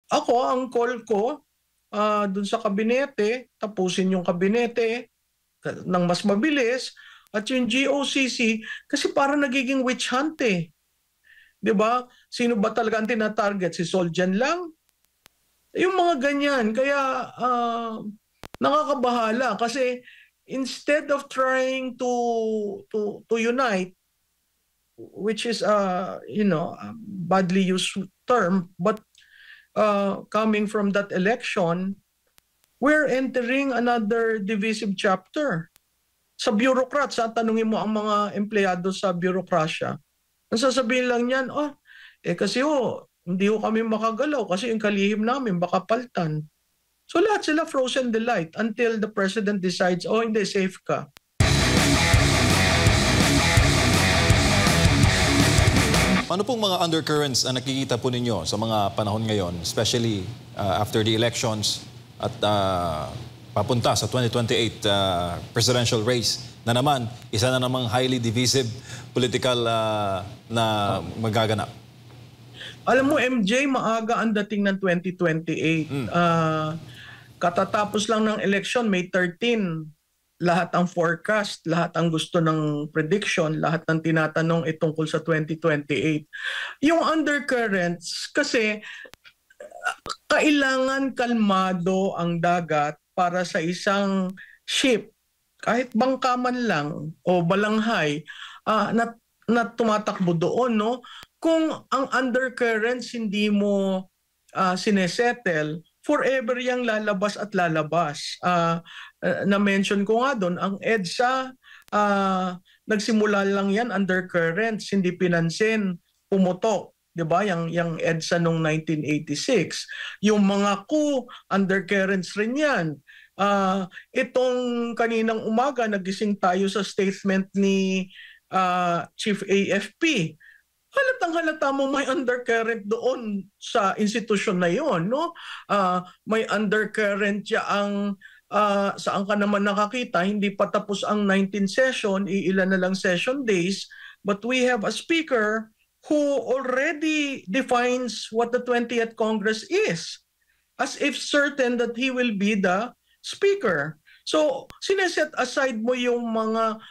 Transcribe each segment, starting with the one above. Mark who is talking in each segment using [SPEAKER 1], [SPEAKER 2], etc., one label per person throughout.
[SPEAKER 1] ako, ang call ko dun sa kabinete, tapusin yung kabinete ng mas mabilis, at yung GOCC, kasi parang nagiging witch hunt eh. 'Di ba? Sino ba talaga ang tina-target? Si Soljan lang? Yung mga ganyan. Kaya nakakabahala kasi instead of trying to unite, which is a badly used term, but coming from that election, we're entering another divisive chapter. Sa bureaucrats, tanungin mo ang mga empleyado sa bureaucracia, ang sasabihin lang niyan, kasi hindi kami makagalaw kasi yung kalihim namin baka paltan. So lahat sila frozen delight until the president decides, hindi, safe ka.
[SPEAKER 2] Ano pong mga undercurrents ang nakikita po ninyo sa mga panahon ngayon, especially after the elections at papunta sa 2028 presidential race na naman, isa na namang highly divisive political na magaganap?
[SPEAKER 1] Alam mo, MJ, maaga ang dating ng 2028. Katatapos lang ng election, May 13, lahat ang forecast, lahat ang gusto ng prediction, lahat ng tinatanong tungkol sa 2028. Yung undercurrents, kasi kailangan kalmado ang dagat para sa isang ship, kahit bangka man lang o balanghay, na tumatakbo doon, no? Kung ang undercurrents hindi mo sinesettle, forever yang lalabas at lalabas. Na-mention ko nga doon, ang EDSA, nagsimula lang yan undercurrents, hindi pinansin, pumutok. 'Di ba? Yung EDSA noong 1986. Yung mga coup, undercurrents rin yan. Itong kaninang umaga, nagising tayo sa statement ni Chief AFP. Halatang-halata mo may undercurrent doon sa institusyon na yon, no? May undercurrent ang saan ka naman nakakita, hindi pa tapos ang 19th session, iilan na lang session days, but we have a speaker who already defines what the 20th Congress is, as if certain that he will be the speaker. So, sineset aside mo yung mga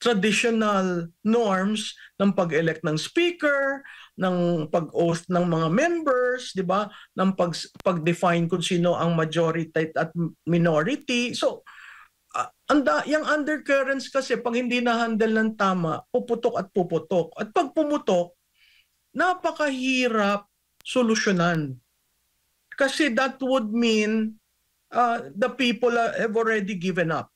[SPEAKER 1] traditional norms ng pag-elect ng speaker, ng pag-oath ng mga members, 'di ba? Ng pag-define kung sino ang majority at minority. So, yung undercurrents kasi pag hindi na-handle ng tama, puputok at puputok. At pag pumutok, napakahirap solusyonan. Kasi that would mean the people have already given up.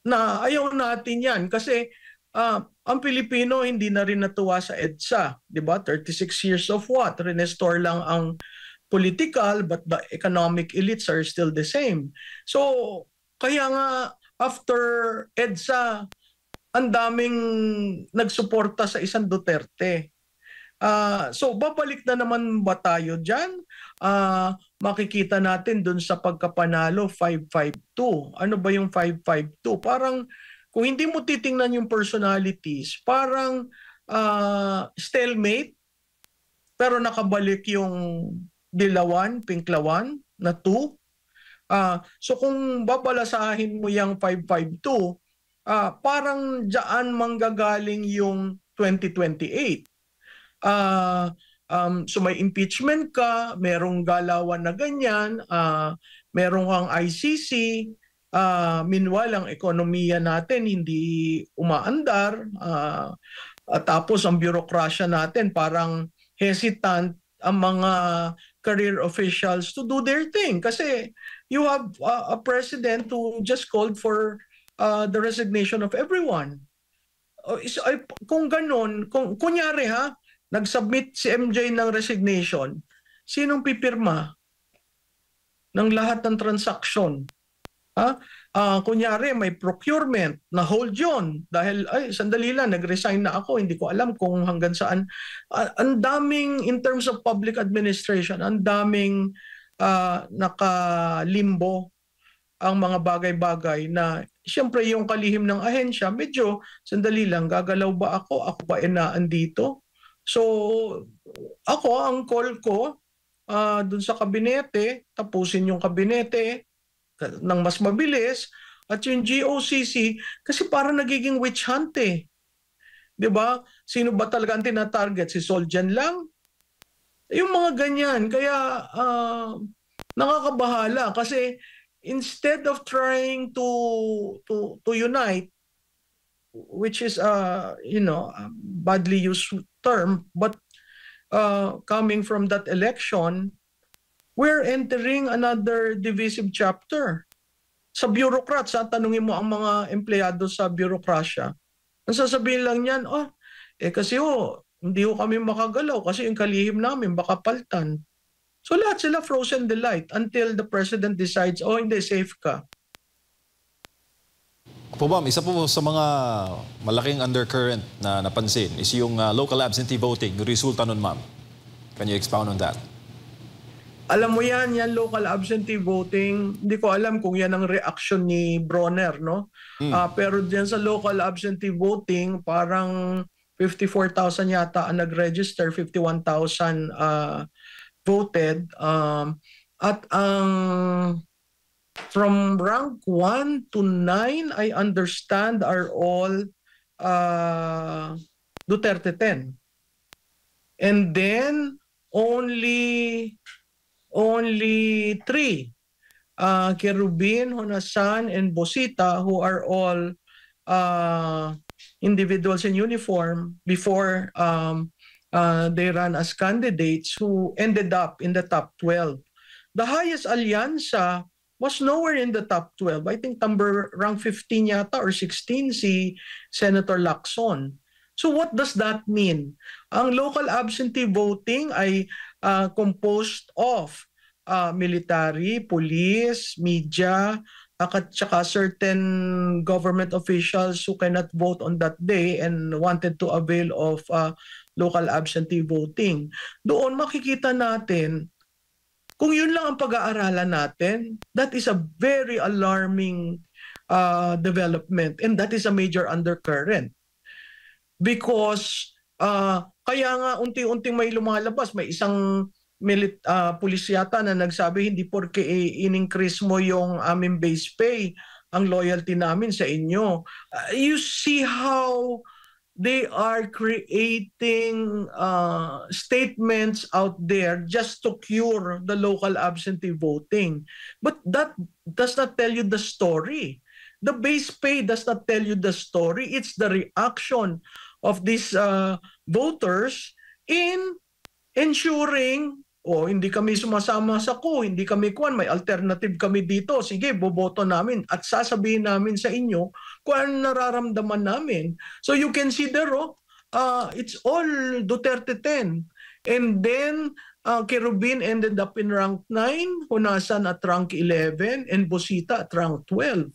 [SPEAKER 1] Na ayaw natin yan kasi ang Pilipino hindi na rin natuwa sa EDSA, 'di ba? 36 years of what? Restore lang ang political, but the economic elites are still the same. So kaya nga after EDSA, ang daming nagsuporta sa isang Duterte. So babalik na naman ba tayo dyan? Makikita natin dun sa pagkapanalo 552. Ano ba yung 552? Parang kung hindi mo titingnan yung personalities, parang stalemate, pero nakabalik yung dilawan, pinklawan na 2. So kung babalasahin mo yung 552, parang dyan manggagaling yung 2028. So may impeachment ka, merong galawan na ganyan, merong kang ICC, meanwhile ang ekonomiya natin hindi umaandar, tapos ang bureaucracia natin parang hesitant ang mga career officials to do their thing kasi you have a president who just called for the resignation of everyone. Kung ganun, kunyari nag-submit si MJ ng resignation, sinong pipirma ng lahat ng transaksyon? Kunyari may procurement na hold yun dahil sandali lang, nag-resign na ako, hindi ko alam kung hanggang saan. Ang daming, in terms of public administration, ang daming nakalimbo ang mga bagay-bagay na siyempre yung kalihim ng ahensya, medyo sandali lang, gagalaw ba ako? Ako ba andito? So ako, ang call ko, dun sa kabinete, tapusin yung kabinete ng mas mabilis, at yung GOCC, kasi parang nagiging witch hunt eh. 'Di ba? Sino ba talaga ang tina-target? Si Soljan lang? Yung mga ganyan. Kaya nakakabahala kasi instead of trying to unite, which is a badly used term, but coming from that election, we're entering another divisive chapter. Sa bureaucrats, tanungin mo ang mga empleyado sa bureaucracia, ang sasabihin lang niyan, kasi hindi kami makagalaw kasi yung kalihim namin baka paltan. So lahat sila frozen the light until the president decides, hindi, safe ka.
[SPEAKER 2] Po ma'am, isa po sa mga malaking undercurrent na napansin is yung local absentee voting, yung resulta nun ma'am. Can you expound on that?
[SPEAKER 1] Alam mo yan local absentee voting, hindi ko alam kung yan ang reaction ni Bronner, no? Pero diyan sa local absentee voting, parang 54,000 yata ang nag-register, 51,000 voted. At from rank 1 to 9, I understand, are all Duterte 10. And then only 3, Kerubin, Honasan, and Bosita, who are all individuals in uniform before they ran as candidates, who ended up in the top 12. The highest alyansa was nowhere in the top 12. I think rank 15 yata or 16 si Senator Lacson. So what does that mean? Ang local absentee voting ay composed of military, police, media, at saka certain government officials who cannot vote on that day and wanted to avail of local absentee voting. Doon makikita natin, kung yun lang ang pag-aaralan natin, that is a very alarming development, and that is a major undercurrent. Because kaya nga unti-unting may lumalabas, may isang pulis yata na nagsabi, hindi porke in-increase mo yung aming base pay, ang loyalty namin sa inyo. You see how they are creating statements out there just to cure the local absentee voting. But that does not tell you the story. The base pay does not tell you the story. It's the reaction of these voters in ensuring, hindi kami sumasama sa hindi kami may alternative kami dito. Sige, boboto namin at sasabihin namin sa inyo kung ano nararamdaman namin. So you can see there, it's all Duterte 10. And then Kerubin ended up in rank 9, Honasan at rank 11, and Bosita at rank 12.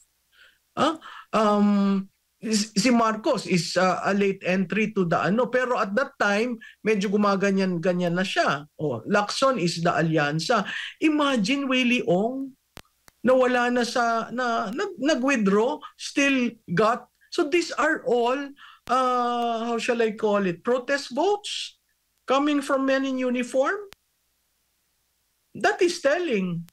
[SPEAKER 1] Si Marcos is a late entry to the pero at that time medyo gumaganyan-ganyan na siya. Lacson is the alyansa. Imagine Willie Ong na wala na nag-withdraw, still got. So these are all how shall I call it, protest votes coming from men in uniform. That is telling.